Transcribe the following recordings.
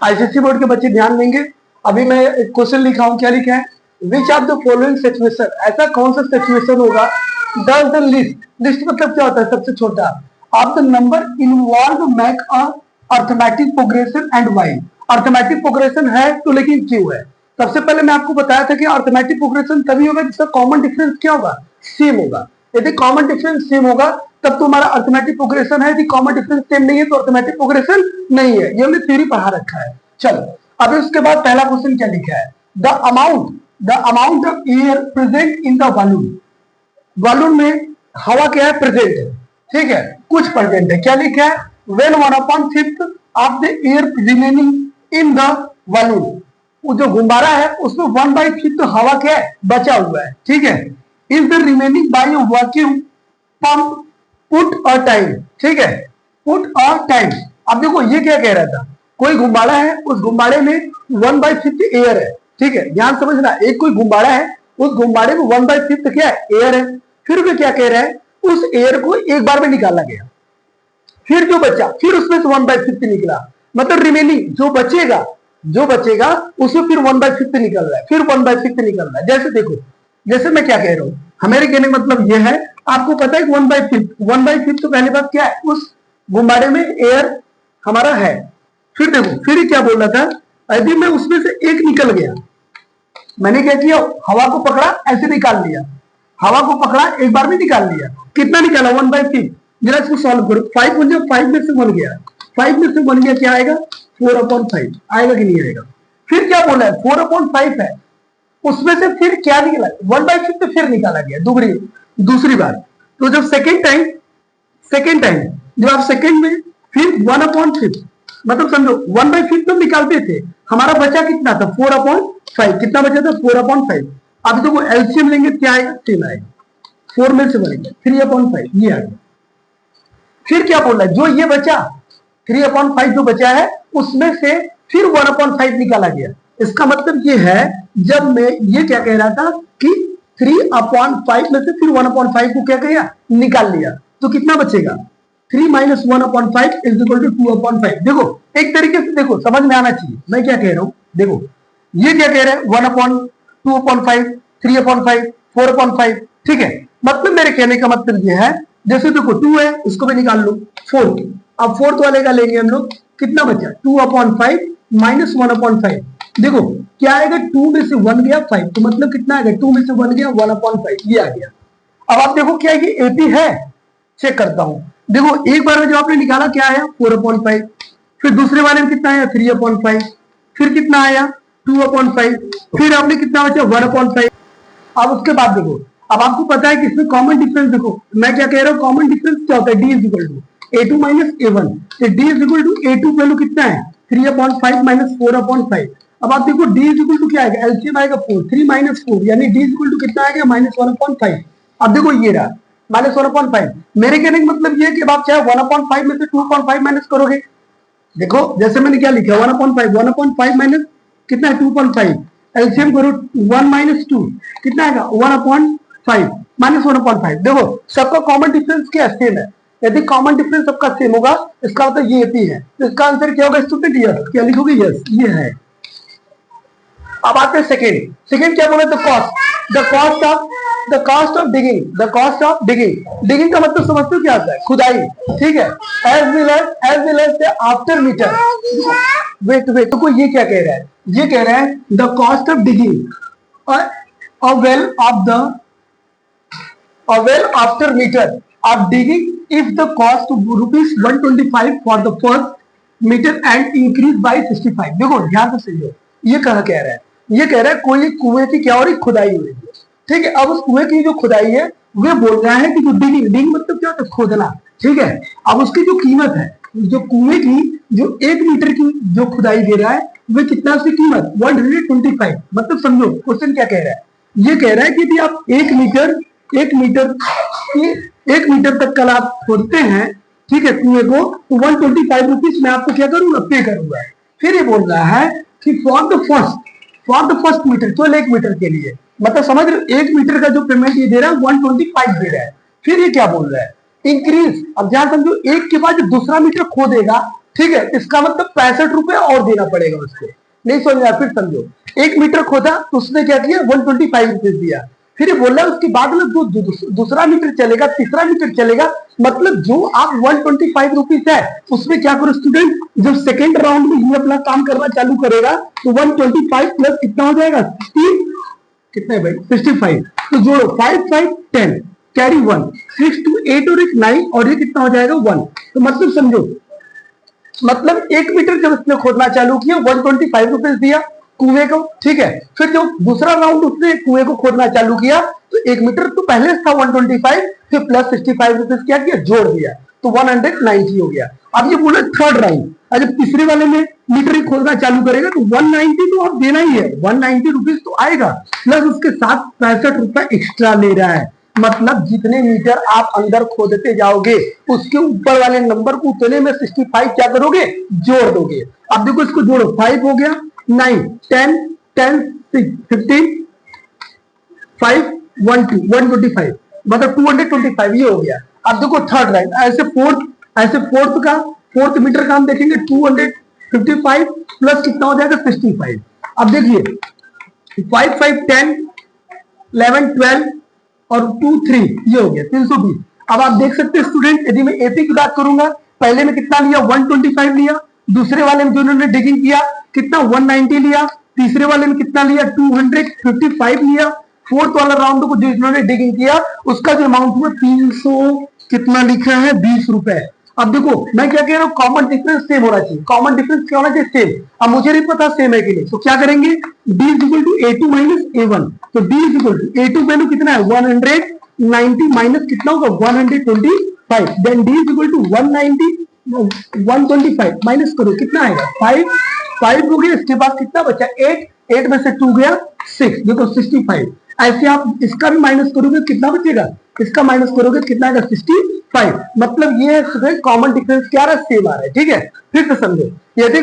ICSE board के बच्चे ध्यान देंगे। अभी मैं एक क्वेश्चन लिखा हूं, क्या लिखा है, which of the following situation, ऐसा कौन सा सिचुएशन होगा, डज द लिस्ट, लिस्ट मतलब क्या होता है, सबसे छोटा, of the number involve make a arithmetic progression and why. Arithmetic progression है तो लेकिन क्यों है। सबसे पहले मैं आपको बताया था कि अर्थमेटिक प्रोग्रेशन तभी होगा जिसका कॉमन डिफरेंस क्या होगा, सेम होगा। यदि कॉमन डिफरेंस सेम होगा तब तो हमारा अर्थमेटिक प्रोग्रेशन है, यदि कॉमन डिफरेंस सेम नहीं है तो अर्थमेटिक प्रोग्रेशन नहीं है। ये हमने थ्योरी पढ़ा रखा है। चलो अभी उसके बाद पहला क्वेश्चन क्या लिखा है, the amount of air present in the balloon. Balloon में हवा क्या है, प्रेजेंट है, ठीक है, कुछ प्रेजेंट है। क्या लिखा है, when 1/5 of the air remaining in the balloon. वो जो गुब्बारा है उसमें 1/5 हवा क्या है, बचा हुआ है, ठीक है। Is the remaining by vacuum pump put a time, ठीक है, पुट अ टाइम। अब देखो ये क्या कह रहा था, कोई गुब्बारा है, उस गुब्बारे में 1/5 एयर है, ठीक है, ध्यान समझना, एक कोई गुब्बारा है, उस गुब्बारे में 1/5 क्या है, एयर है। फिर वो क्या कह रहा है, उस एयर को एक बार में निकाला गया, फिर जो बचा, फिर उसमें से 1/5 निकला, मतलब रिमेनिंग जो बचेगा उसमें फिर 1/5 निकल रहा है, फिर 1/5 निकल रहा है। जैसे देखो, जैसे मैं क्या कह रहा हूं, हमारे कहने का मतलब यह है, आपको पता है कि 1/5 तो पहली बात क्या है, उस गुब्बारे में एयर हमारा है। फिर देखो, फिर क्या बोल रहा था, यदि मैं उसमें से एक निकल गया, मैंने क्या किया, हवा को पकड़ा, ऐसे निकाल लिया, हवा को पकड़ा एक बार में निकाल लिया, कितना निकाला, 1/5। जरा इसको सॉल्व करो, 5 बन जाए, 5 में से 1 गया, 5 में से 1 गया, क्या आएगा, 4/5 आएगा कि नहीं आएगा। फिर क्या बोला है, 4/5 है, उसमें से फिर क्या निकला, 1/5 तो फिर निकाला गया दूसरी बार। तो जब सेकेंड टाइम जब आप सेकेंड में फिर 1/5, मतलब समझो 1/5 तो निकालते थे, हमारा बचा कितना था, 4/5, कितना बचा था, 4/5। अब तो वो एलसीएम लेंगे, क्या आएगा, 3 आएगा, 4 में से बनेगा 3/5, ये आ गया। फिर क्या बोल रहा है, जो ये बचा 3/5 जो बचा है उसमें से फिर 1/5 निकाला गया। इसका मतलब ये है, जब मैं ये क्या कह रहा था कि 3/5 में से फिर 1/5 को क्या किया, निकाल लिया, तो कितना बचेगा, 3 - 1/5 इज इक्वल टू 2/5। देखो एक तरीके से देखो, समझ में आना चाहिए मैं क्या कह रहा हूं। देखो ये क्या कह रहे हैं, 1/2/5, 3/5, 4/5, ठीक है। मतलब मेरे कहने का मतलब ये है, जैसे देखो 2 है, उसको भी निकाल लो, 4, अब 4th वाले का लेंगे हम लोग, कितना बचा, 2/5 - 1/5। देखो क्या आएगा, 2 में से 1 गया 5, तो मतलब कितना आएगा, 2 में से 1 गया 1/5, ये आ गया। अब आप देखो क्या ये 80 है, चेक करता हूं। देखो एक बार में जो आपने निकाला क्या आया, 4/5, फिर दूसरे वाले में कितना आया, 3/5, फिर कितना आया, 2/5, फिर आपने कितना बचा, 1/5। अब उसके बाद देखो, अब आपको पता है कि इसमें कॉमन डिफरेंस, देखो मैं क्या कह रहा हूं, कॉमन डिफरेंस क्या होता है, d is equal to a2 - a1। d is equal to a2 value कितना है, 3/5 - 4/5। अब आप देखो d इज इक्वल टू क्या आएगा, एलसीएम आएगा 4, 3 - 4 यानी d इज इक्वल टू कितना आएगा, -1/5। अब देखो ये रहा -1/5। मेरे कहने का मतलब ये है कि अब आप चाहे 1/5 में से 2/5 माइनस करोगे, देखो जैसे मैंने क्या लिखा, 1/5 माइनस कितना है, 2/5, एलसीएम करो 1 - 2 कितना आएगा, 1/5 - 1/5। देखो सबका कॉमन डिफरेंस क्या सेम है, यदि कॉमन डिफरेंस सबका सेम होगा इसका मतलब ये भी है, तो इसका आंसर क्या होगा स्टूडेंट, यस। क्या लिखोगे, यस, ये है। अब आते हैं सेकेंड क्या बोले, द कॉस्ट ऑफ डिगिंग का मतलब समझते हो क्या होता है, खुदाई, ठीक है, as well as after metre. Wait तो ये क्या कह रहा है, ये कह रहा है the cost of digging a well after metre of digging if the cost ₹125 for the first metre and increase by 65। देखो ध्यान से सुनिए, ये कहा कह रहा है, ये कह रहा है कोई कुएं की क्या हो रही, खुदाई हुई है, ठीक है। अब उस कुएं की जो खुदाई है वे बोल रहा है कि जो डिगिंग मतलब क्या होता है, खोदना, ठीक है। अब उसकी जो कीमत है, जो कुएं की जो 1 मीटर की जो खुदाई दे रहा है, वे कितना, उसकी कीमत 125। मतलब समझो क्वेश्चन क्या कह रहा है, ये कह रहा है कि आप 1 मीटर तक का आप खोदते हैं, ठीक है, कुएं को, तो 125 रुपीज मैं आपको क्या करूंगा, पे करूंगा। फिर ये बोल रहा है कि फॉर द फर्स्ट मीटर, केवल 1 मीटर के लिए, मतलब समझ रहे हो, 1 मीटर का जो पेमेंट ये दे रहा है 125 दे रहा है। फिर ये क्या बोल रहा है, इंक्रीज, अब ध्यान समझो, एक के बाद जो दूसरा मीटर खोदेगा, ठीक है, इसका मतलब 65 रुपए और देना पड़ेगा उसको। नहीं समझ में? फिर समझो, 1 मीटर खोदा तो उसने क्या किया, 125 रुपीज दिया। फिर ये बोला उसके बाद में जो दूसरा मीटर चलेगा, तीसरा मीटर चलेगा, मतलब जो आप 125 रुपीज है उसमें क्या करो स्टूडेंट, जब सेकेंड राउंड में ये अपना काम करना चालू करेगा तो 125 प्लस कितना हो जाएगा, 60, कितने भाई 65, तो जोड़ो 5 5 10 कैरी 1, 6 2 8 और एक 9 और ये कितना हो जाएगा 1। तो मतलब समझो, मतलब 1 मीटर जब उसने खोदना चालू किया 125 रुपीज दिया कुएं को, ठीक है। फिर जब दूसरा राउंड उसने कुएं को खोदना चालू किया तो 1 मीटर तो पहले था 125, फिर प्लस 65 रुपीज क्या किया, जोड़ दिया, तो 190 हो गया। अब ये बोला थर्ड राउंड, जब तीसरे वाले में मीटर ही खोदना चालू करेगा तो 190 तो आप देना ही है, 190 रुपीज तो आएगा, प्लस उसके साथ 65 रुपए एक्स्ट्रा ले रहा है। मतलब जितने मीटर आप अंदर खोदते जाओगे उसके ऊपर वाले नंबर को उतने में 65 क्या करोगे, जोड़ दोगे। अब देखो इसको जोड़ो, 5 हो गया, 9 10 10 15 5 1 2 125, मतलब 225 ये हो गया। अब देखो थर्ड राउंड, ऐसे फोर्थ मीटर का हम देखेंगे 255 प्लस कितना हो जाएगा 65। अब देखिए 5 5 10 11 12 और 2 3 ये हो गया 320। अब आप देख सकते हैं स्टूडेंट, यदि मैं एपी की बात करूंगा, पहले में कितना लिया 125 लिया, दूसरे वाले में जो उन्होंने डिगिंग किया कितना 190 लिया, तीसरे वाले में कितना लिया 255 लिया, फोर्थ वाला राउंड को जो इन्होंने डिगिंग किया उसका जो अमाउंट हुआ 300 कितना लिखा है 20 रुपए। अब देखो मैं क्या कह रहा हूँ, कॉमन डिफरेंस सेम होना चाहिए, कॉमन डिफरेंस क्या होना चाहिए, सेम। अब मुझे नहीं पता सेम है कि नहीं, तो क्या करेंगे, d is equal to a2 minus a1, तो d is equal to a2 value कितना है 190 माइनस कितना होगा 125, then d is equal to 125 minus करो कितना आएगा 5 हो गया, इसके बाद कितना बचा 8 में से 2 गया 6, देखो 65। ऐसे आप इसका भी माइनस करोगे कितना बचेगा, इसका माइनस करोगे कितना आएगा 65। मतलब ये कॉमन डिफरेंस क्या रहा है, सेम आ रहा है, ठीक है। फिर से समझो, यदि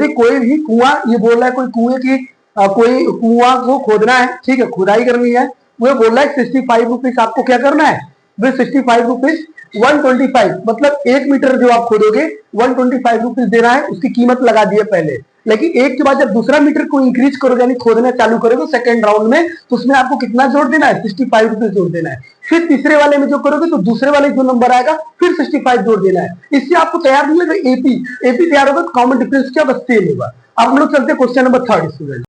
कोई भी कुआं, ये बोल रहा है कोई कुएं की कोई कुआं को खोदना है, ठीक है, खुदाई करनी है, वो बोल रहा है 65 रुपीज आपको क्या करना है, वे 65 रुपीज 125, मतलब 1 मीटर जो आप खोदोगे 125 रुपीज देना है, उसकी कीमत लगा दी है पहले। लेकिन एक के बाद जब दूसरा मीटर को इंक्रीज करोगे यानी खोदना चालू करोगे सेकंड राउंड में, तो उसमें आपको कितना जोड़ देना है 65 रुपीज जोड़ देना है। फिर तीसरे वाले में जो करोगे तो दूसरे वाले जो नंबर आएगा फिर 65 जोड़ देना है। इससे आपको तैयार नहीं होगा एपी तैयार होगा, कॉमन डिफरेंस क्या बस सेम होगा। अब हम लोग चलते हैं क्वेश्चन नंबर 3 स्टूडेंट।